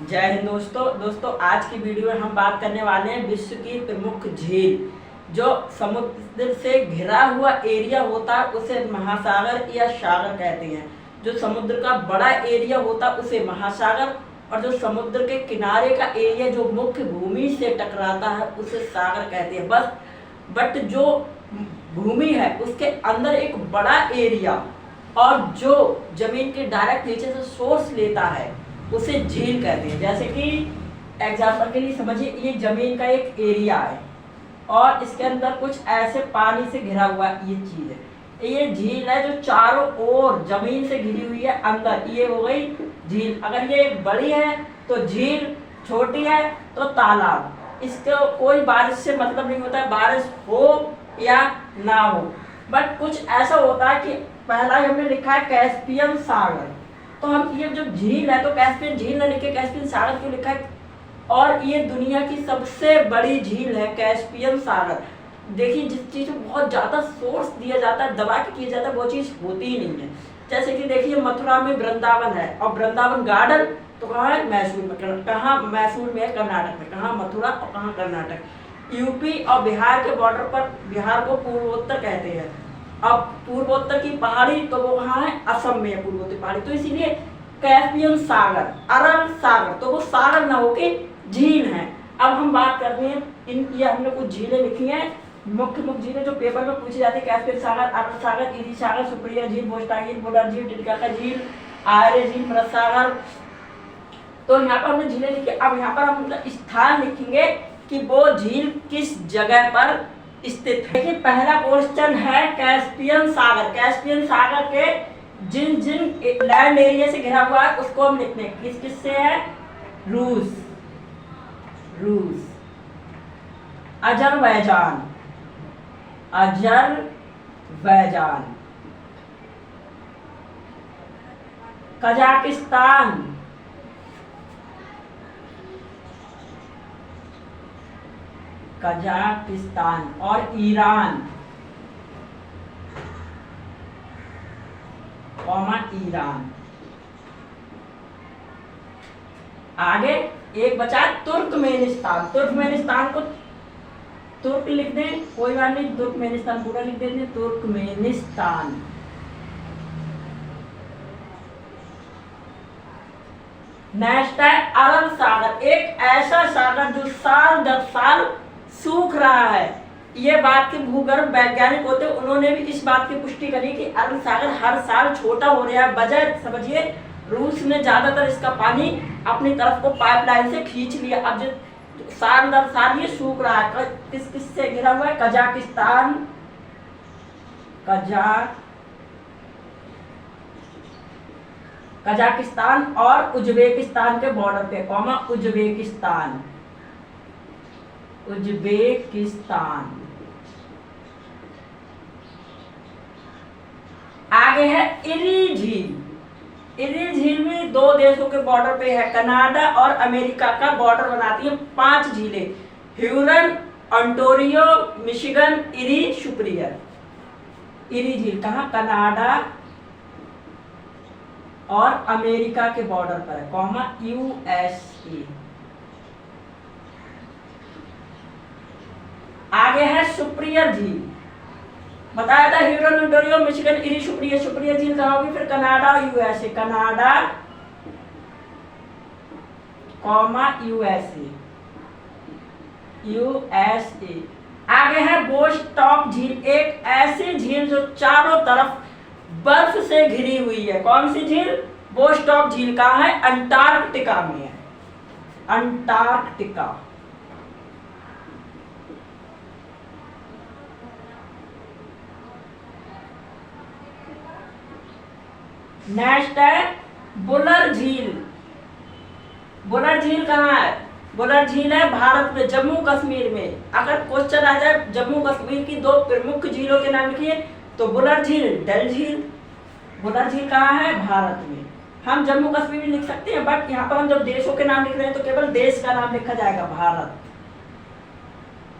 जय हिंद दोस्तों आज की वीडियो में हम बात करने वाले हैं विश्व की प्रमुख झील। जो समुद्र से घिरा हुआ एरिया होता है उसे महासागर या सागर कहते हैं। जो समुद्र का बड़ा एरिया होता है उसे महासागर, और जो समुद्र के किनारे का एरिया जो मुख्य भूमि से टकराता है उसे सागर कहते हैं। बट जो भूमि है उसके अंदर एक बड़ा एरिया और जो जमीन के डायरेक्ट नीचे से सोर्स लेता है उसे झील कहते हैं। जैसे कि एग्जाम्पल के लिए समझिए, ये जमीन का एक एरिया है और इसके अंदर कुछ ऐसे पानी से घिरा हुआ ये चीज है। ये झील है जो चारों ओर जमीन से घिरी हुई है अंदर, ये हो गई झील। अगर ये बड़ी है तो झील, छोटी है तो तालाब। इसको कोई बारिश से मतलब नहीं होता है, बारिश हो या ना हो। बट कुछ ऐसा होता है कि पहला हमने लिखा है कैस्पियन सागर, तो हम ये जो झील है तो कैस्पियन झील ना लिखे कैस्पियन सागर क्यों लिखा है। और ये दुनिया की सबसे बड़ी झील है कैस्पियन सागर। देखिए, जिस चीज में बहुत ज्यादा सोर्स दिया जाता है, दबा के किया जाता है, वो चीज होती ही नहीं है। जैसे कि देखिए, मथुरा में वृंदावन है और वृंदावन गार्डन तो कहाँ है? मैसूर में। कहाँ मैसूर में है? कर्नाटक में। कहाँ? मथुरा और कहाँ? कर्नाटक। यूपी और बिहार के बॉर्डर पर, बिहार को पूर्वोत्तर कहते हैं। अब पूर्वोत्तर की पहाड़ी तो वो कहाँ है? असम में है पूर्वोत्तर पहाड़ी। तो इसीलिए कैस्पियन सागर, अरब सागर, तो वो सागर ना होके झील है। अब हम बात करते हैं ये हमने कुछ झीलें लिखी हैं, मुख्य झीलें जो पेपर में पूछी जाती है। कैस्पियन सागर, अरब सागर, इरी सागर, सुप्रिया झील, बोस्टा झील, बुलर झील, टिटिकाका झील, आर्य झील, मृत सागर। तो यहाँ पर हमने झीलें लिखी। अब यहाँ पर हम स्थान लिखेंगे कि वो झील किस जगह पर स्थित है। देखिए, पहला क्वेश्चन है कैस्पियन सागर। कैस्पियन सागर के जिन जिन लैंड एरिया से घिरा हुआ है उसको हम लिखते हैं। किस किस से है? रूस, अजरबैजान, कजाकिस्तान, और ईरान, ईरान। आगे एक बचा तुर्कमेनिस्तान। तुर्कमेनिस्तान को तुर्क लिख दें, कोई बात नहीं, तुर्कमेनिस्तान पूरा लिख देंगे, तुर्कमेनिस्तान। नेक्स्ट है अरब सागर, एक ऐसा सागर जो साल दर साल सूख रहा है। ये बात के भूगर्भ वैज्ञानिक होते, उन्होंने भी इस बात की पुष्टि करी कि अरब सागर हर साल छोटा हो रहा है। वजह समझिए, रूस ने ज्यादातर इसका पानी अपनी तरफ को पाइपलाइन से खींच लिया। अब जो साल दर साल ये सूख रहा है। किस किस से घिरा हुआ है? कजाकिस्तान और उज्बेकिस्तान के बॉर्डर पे, उज्बेकिस्तान। आगे है इरी झील। इरी झील में दो देशों के बॉर्डर पे है, कनाडा और अमेरिका का बॉर्डर बनाती है। 5 झीलें, Hurun, Ontario, Michigan, eri, superior. Eri झील कहाँ? कनाडा और अमेरिका के बॉर्डर पर है, यूएसए। आगे है सुपीरियर झील। बताया था Hurun, Ontario, Michigan, eri, superior. Superior झील कहाँ होगी? फिर कनाडा, यूएसए। यूएसए। आगे है बोस्टॉक झील, एक ऐसी झील जो चारों तरफ बर्फ से घिरी हुई है। कौन सी झील? बोस्टॉक झील। कहाँ है? अंटार्कटिका में है, अंटार्कटिका। नेक्स्ट है बुलर झील। बुलर झील कहाँ है? बुलर झील है भारत में, जम्मू कश्मीर में। अगर क्वेश्चन आ जाए जम्मू कश्मीर की 2 प्रमुख झीलों के नाम लिखिए तो बुलर झील, डल झील। बुलर झील कहाँ है? भारत में। हम जम्मू कश्मीर में लिख सकते हैं, बट यहाँ पर हम जब देशों के नाम लिख रहे हैं तो केवल देश का नाम लिखा जाएगा, भारत।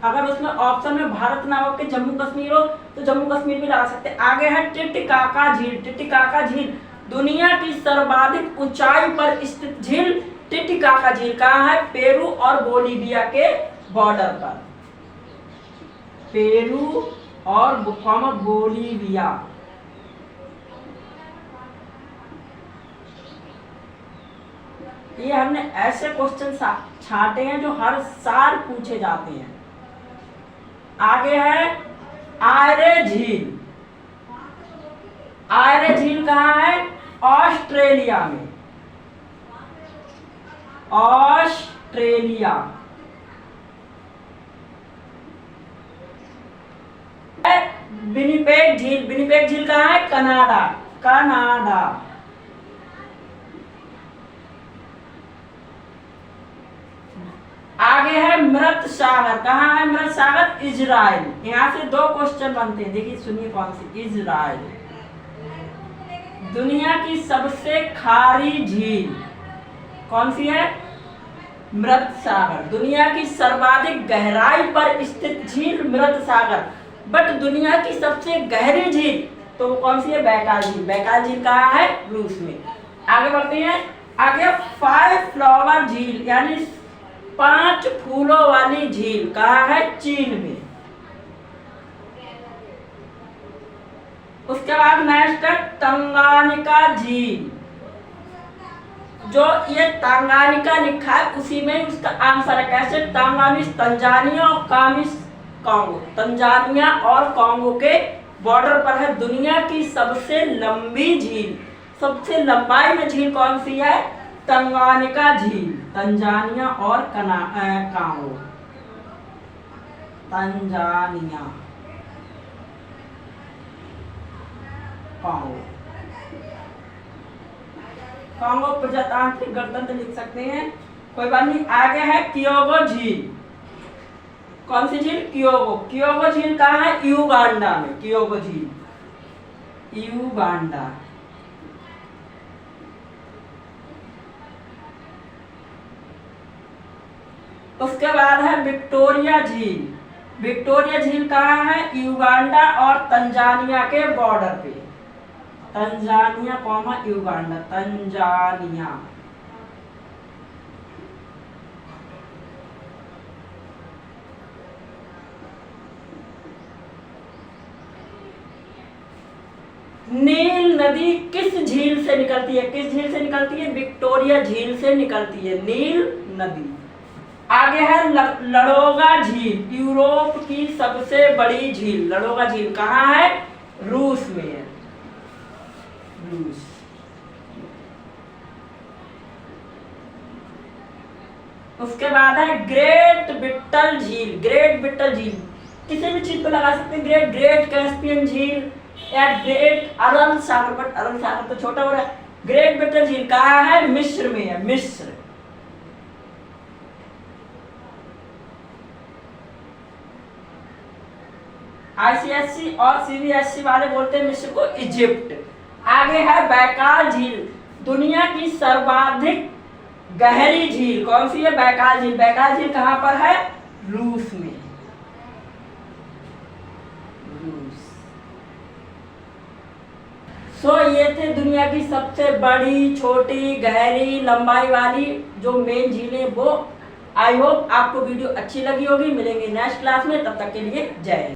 अगर उसमें ऑप्शन में भारत ना हो के जम्मू कश्मीर हो तो जम्मू कश्मीर भी लगा सकते हैं। आगे है टिटिकाका झील। टिटिकाका झील दुनिया की सर्वाधिक ऊंचाई पर स्थित झील टिटिकाका झील कहाँ है? पेरू और बोलीविया के बॉर्डर पर। पेरू और बोलीविया। ये हमने ऐसे क्वेश्चन छांटे हैं जो हर साल पूछे जाते हैं। आगे है आयरे झील। आयरे झील कहाँ है? ऑस्ट्रेलिया में। ऑस्ट्रेलिया। विनिपेग झील। विनिपेग झील कहाँ है? कनाडा। कनाडा। आगे है मृत सागर। कहाँ है मृत सागर? इजराइल। यहाँ से दो क्वेश्चन बनते हैं, देखिए सुनिए कौन सी। इजराइल। दुनिया की सबसे खारी झील कौन सी है? मृत सागर। दुनिया की सर्वाधिक गहराई पर स्थित झील मृत सागर। बट दुनिया की सबसे गहरी झील तो कौन सी है? बैकाल झील। बैकाल झील कहाँ है? रूस में। आगे बढ़ते हैं। आगे 5 फ्लावर झील यानी 5 फूलों वाली झील कहाँ है? चीन में। उसके बाद नेक्स्ट है तंगानिका झील। जो ये तंगानिका लिखा है उसी में उसका आंसर है। कैसे? तंगानिस तंजानिया और कामिस कांगो। तंजानिया और कांगो के बॉर्डर पर है। दुनिया की सबसे लंबी झील, सबसे लंबाई में झील कौन सी है? तंगानिका झील। तंजानिया और कांगो। Tanzania Congo. कांगो प्रजातांत्रिक गणतंत्र लिख सकते हैं, कोई बात नहीं। आगे है कियोगो झील। कौन सी झील? कियोगो। कियोगो झील कहाँ है? युगांडा में। कियोगो झील युगांडा। उसके बाद है विक्टोरिया झील। विक्टोरिया झील कहाँ है? युगांडा और तंजानिया के बॉर्डर पे। Tanzania comma Uganda. तंजानिया। नील नदी किस झील से निकलती है? किस झील से निकलती है? विक्टोरिया झील से निकलती है नील नदी। आगे है लडोगा झील। यूरोप की सबसे बड़ी झील। लडोगा झील कहाँ है? रूस में है। रूस। उसके बाद है ग्रेट बिट्टल झील। ग्रेट बिट्टल झील किसी भी चीज को लगा सकते हैं। ग्रेट कैस्पियन झील या ग्रेट अरल सागर, बट अरल सागर तो छोटा हो रहा है। ग्रेट बिट्टल झील कहाँ है? मिस्र में है। मिस्र। ICSE और CBSE वाले बोलते हैं मिस्र को इजिप्ट। आगे है बैकाल झील। दुनिया की सर्वाधिक गहरी झील कौन सी है? बैकाल झील। बैकाल झील कहाँ पर है? रूस में। रूस। ये थे दुनिया की सबसे बड़ी, छोटी, गहरी, लंबाई वाली जो मेन झीलें। वो आई होप आपको वीडियो अच्छी लगी होगी। मिलेंगे नेक्स्ट क्लास में, तब तक के लिए जय हिंद।